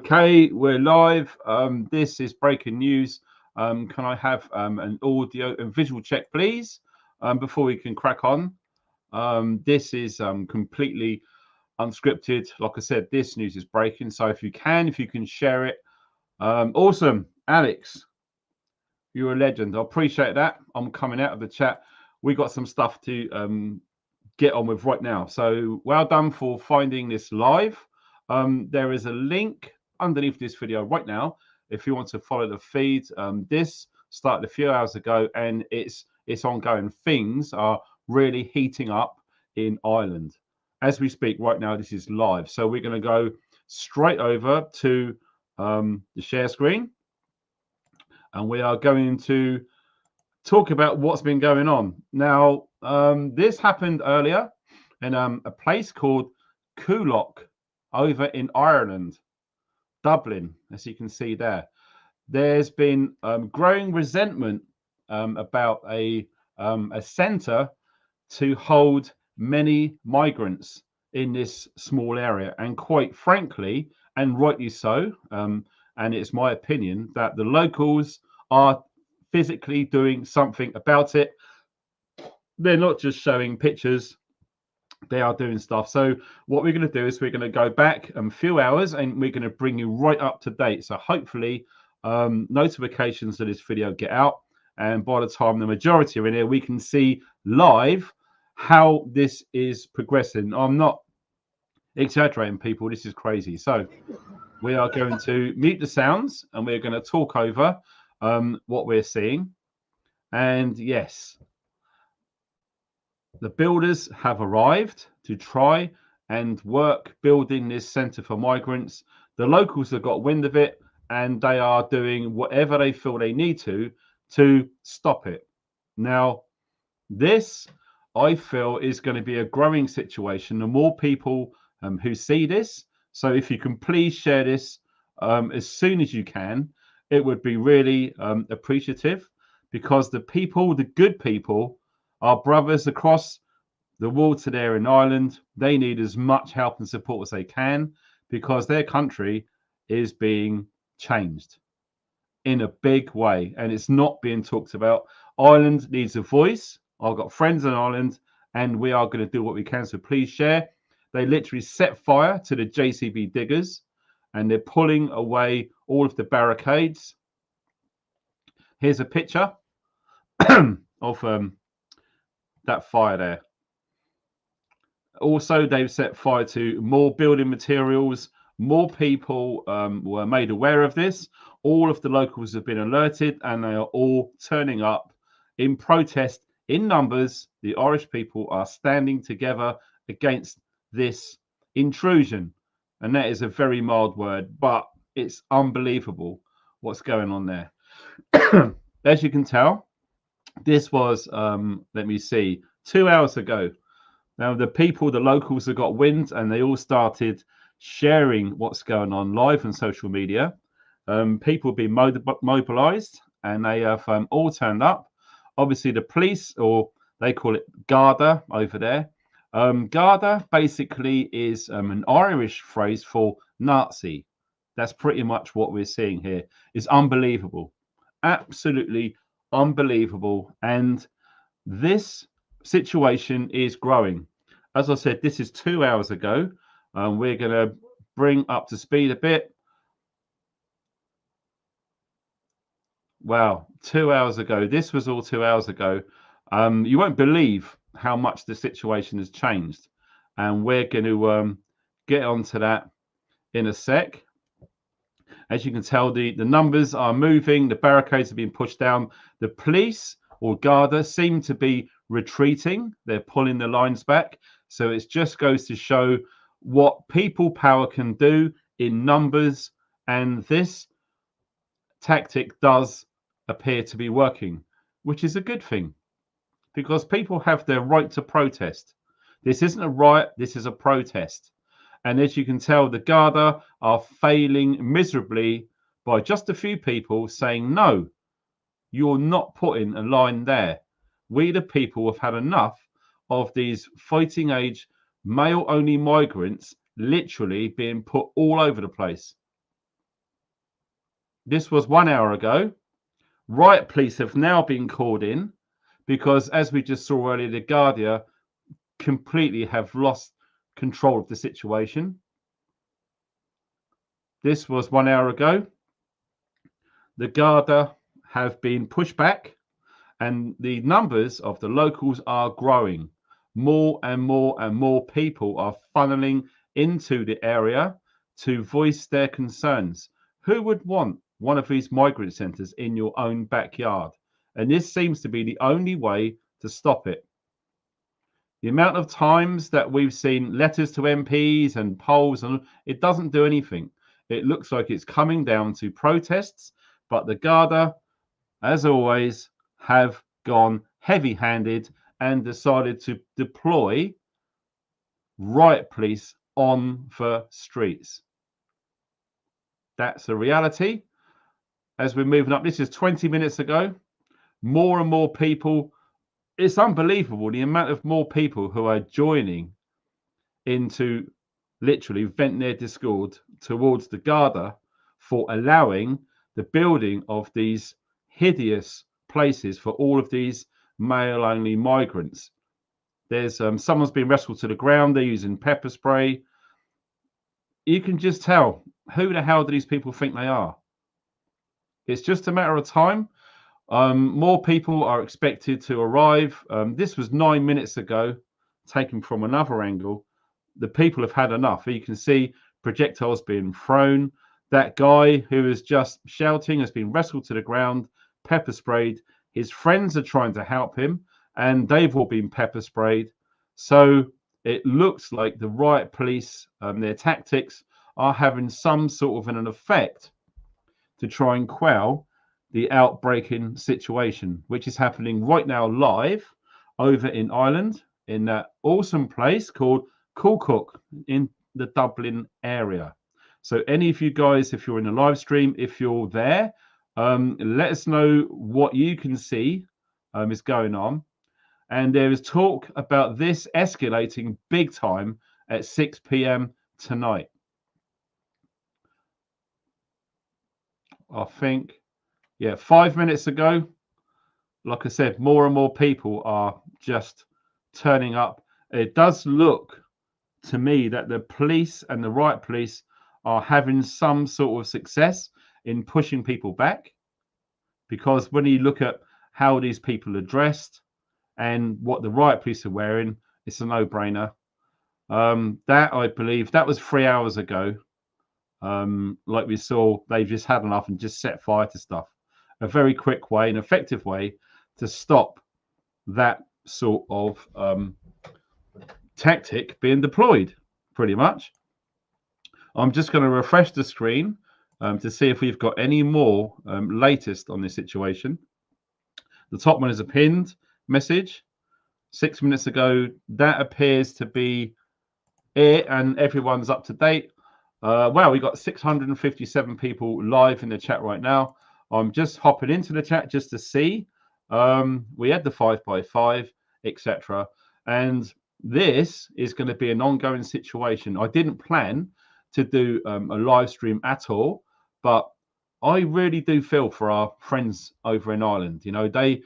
Okay, we're live. This is breaking news. Can I have an audio and visual check, please, before we can crack on? This is completely unscripted. Like I said, this news is breaking. So if you can share it. Awesome. Alex, you're a legend. I appreciate that. I'm coming out of the chat. We got some stuff to get on with right now. So well done for finding this live. There is a link underneath this video right now if you want to follow the feed. This started a few hours ago and it's ongoing. Things are really heating up in Ireland as we speak right now. This is live, so we're going to go straight over to the share screen and we are going to talk about what's been going on now. This happened earlier in a place called Coolock over in Ireland, Dublin, as you can see there. There's been growing resentment about a centre to hold many migrants in this small area, and quite frankly, and rightly so, and it's my opinion that the locals are physically doing something about it. They're not just showing pictures, they are doing stuff. So what we're going to do is we're going to go back a few hours and we're going to bring you right up to date. So hopefully notifications of this video get out, and by the time the majority are in here, we can see live how this is progressing. I'm not exaggerating, people. This is crazy. So we are going to mute the sounds and we're going to talk over what we're seeing. And yes, the builders have arrived to try and work building this centre for migrants. The locals have got wind of it and they are doing whatever they feel they need to stop it. Now, this, I feel, is going to be a growing situation. The more people who see this, so if you can please share this as soon as you can, it would be really appreciative, because the people, the good people, our brothers across the water there in Ireland, they need as much help and support as they can, because their country is being changed in a big way and it's not being talked about. Ireland needs a voice. I've got friends in Ireland and we are going to do what we can. So please share. They literally set fire to the JCB diggers and they're pulling away all of the barricades. Here's a picture of that fire there. Also, they've set fire to more building materials. More people were made aware of this. All of the locals have been alerted and they are all turning up in protest in numbers. The Irish people are standing together against this intrusion. And that is a very mild word, but it's unbelievable what's going on there. As you can tell, this was, let me see, 2 hours ago. Now, the people, the locals have got wind and they all started sharing what's going on live on social media. People have been mobilized and they have all turned up. Obviously, the police, or they call it Garda over there. Garda basically is an Irish phrase for Nazi. That's pretty much what we're seeing here. It's unbelievable. Absolutely unbelievable. And this situation is growing. As I said, this is 2 hours ago. We're going to bring up to speed a bit. Wow, 2 hours ago. This was all 2 hours ago. You won't believe how much the situation has changed. And we're going to get onto that in a sec. As you can tell, the numbers are moving. The barricades have been pushed down. The police or Garda seem to be retreating. They're pulling the lines back. So it just goes to show what people power can do in numbers. And this tactic does appear to be working, which is a good thing, because people have their right to protest. This isn't a riot. This is a protest. And as you can tell, the Garda are failing miserably by just a few people saying, no, you're not putting a line there. We, the people, have had enough of these fighting age, male only migrants literally being put all over the place. this was 1 hour ago. Riot police have now been called in because, as we just saw earlier, the Garda completely have lost control of the situation. This was 1 hour ago. The Garda have been pushed back, and the numbers of the locals are growing. More and more and more people are funneling into the area to voice their concerns. Who would want one of these migrant centres in your own backyard? And this seems to be the only way to stop it. The amount of times that we've seen letters to MPs and polls, and it doesn't do anything. It looks like it's coming down to protests, but the Garda, as always, have gone heavy-handed and decided to deploy riot police on the streets. That's a reality. As we're moving up, this is 20 minutes ago. More and more people. It's unbelievable the amount of more people who are joining in to literally vent their discord towards the Garda for allowing the building of these hideous places for all of these male-only migrants. There's someone's been wrestled to the ground. They're using pepper spray. You can just tell, who the hell do these people think they are? It's just a matter of time. More people are expected to arrive. This was 9 minutes ago, taken from another angle. The people have had enough. You can see projectiles being thrown. That guy who is just shouting has been wrestled to the ground, pepper sprayed. His friends are trying to help him, and they've all been pepper sprayed. So it looks like the riot police, their tactics are having some sort of an effect to try and quell the outbreaking situation, which is happening right now live over in Ireland, in that awesome place called Cook in the Dublin area. So any of you guys, if you're in the live stream, if you're there, let us know what you can see is going on. And there is talk about this escalating big time at 6 p.m. tonight. I think, yeah, 5 minutes ago, like I said, more and more people are just turning up. It does look to me that the police and the riot police are having some sort of success in pushing people back, because when you look at how these people are dressed and what the riot police are wearing, it's a no-brainer. That, I believe, that was 3 hours ago. Like we saw, they've just had enough and just set fire to stuff. A very quick way, an effective way to stop that sort of tactic being deployed, pretty much. I'm just going to refresh the screen to see if we've got any more latest on this situation. The top one is a pinned message 6 minutes ago. That appears to be it, and everyone's up to date. Wow, we got 657 people live in the chat right now. I'm just hopping into the chat just to see. We had the 5x5, etc. And this is going to be an ongoing situation. I didn't plan to do a live stream at all, but I really do feel for our friends over in Ireland. You know, they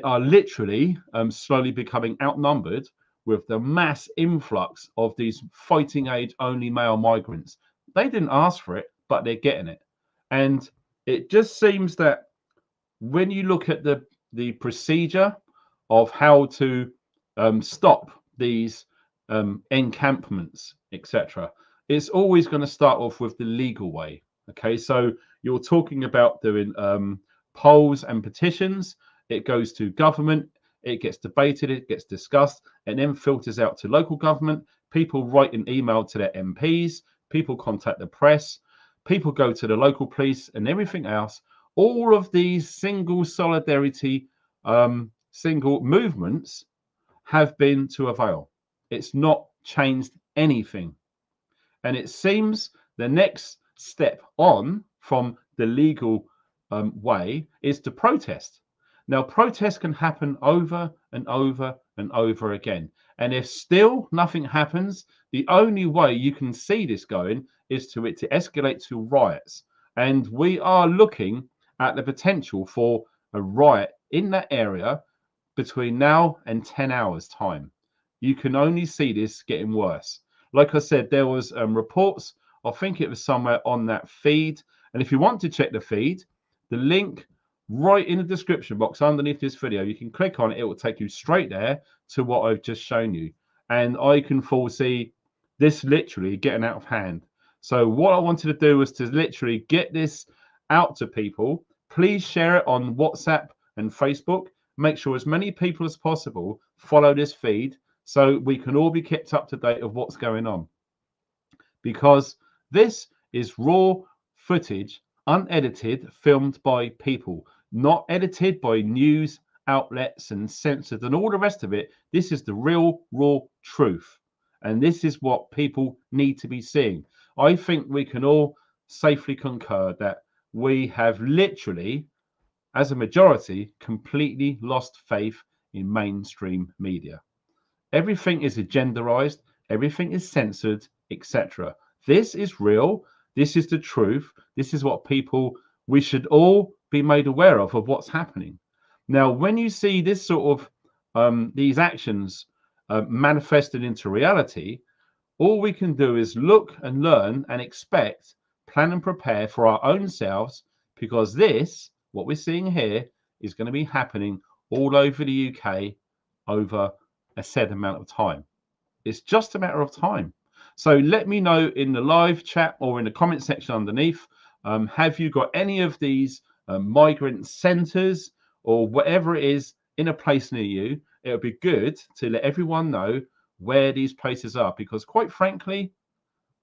are literally slowly becoming outnumbered with the mass influx of these fighting age only male migrants. They didn't ask for it, but they're getting it. And it just seems that when you look at the procedure of how to stop these encampments, etc., it's always going to start off with the legal way. Okay, so you're talking about doing polls and petitions. It goes to government, it gets debated, it gets discussed, and then filters out to local government. People write an email to their MPs, people contact the press, people go to the local police, and everything else. All of these single solidarity, single movements have been to avail. It's not changed anything. And it seems the next step on from the legal way is to protest. Now, protests can happen over and over and over again. And if still nothing happens, the only way you can see this going is to escalate to riots. And we are looking at the potential for a riot in that area between now and 10 hours time. You can only see this getting worse. Like I said, there was reports, I think it was somewhere on that feed. And if you want to check the feed, the link right in the description box underneath this video, you can click on it. It will take you straight there to what I've just shown you. And I can foresee this literally getting out of hand. So what I wanted to do was to literally get this out to people. Please share it on WhatsApp and Facebook. Make sure as many people as possible follow this feed so we can all be kept up to date of what's going on. Because this is raw footage, unedited, filmed by people, not edited by news outlets and censored and all the rest of it. This is the real, raw truth. And this is what people need to be seeing. I think we can all safely concur that we have literally, as a majority, completely lost faith in mainstream media. Everything is agendarized, everything is censored, etc. This is real. This is the truth. This is what we should all be made aware of what's happening. Now, when you see this sort of these actions manifested into reality, all we can do is look and learn and expect, plan and prepare for our own selves, because this, what we're seeing here, is going to be happening all over the UK over a set amount of time. It's just a matter of time. So let me know in the live chat or in the comment section underneath, have you got any of these migrant centres or whatever it is in a place near you? It would be good to let everyone know where these places are, because quite frankly,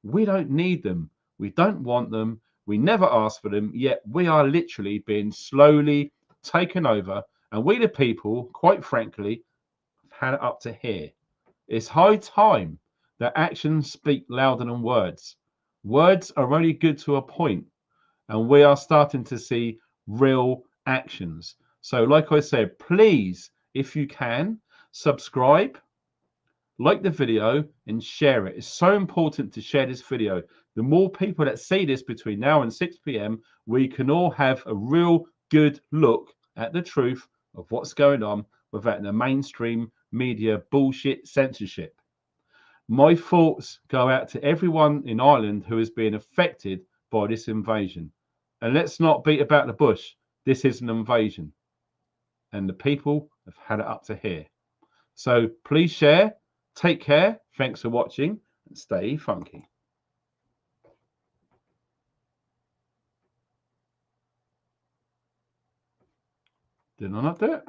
we don't need them. We don't want them. We never asked for them, yet we are literally being slowly taken over. And we, the people, quite frankly, have had it up to here. It's high time that actions speak louder than words. Words are only good to a point, and we are starting to see real actions. So, like I said, please, if you can, subscribe, like the video, and share it. It's so important to share this video. The more people that see this between now and 6 p.m., we can all have a real good look at the truth of what's going on without the mainstream media bullshit censorship. My thoughts go out to everyone in Ireland who is being affected by this invasion. And let's not beat about the bush. This is an invasion. And the people have had it up to here. So please share. Take care. Thanks for watching. And stay funky. Did I not do it?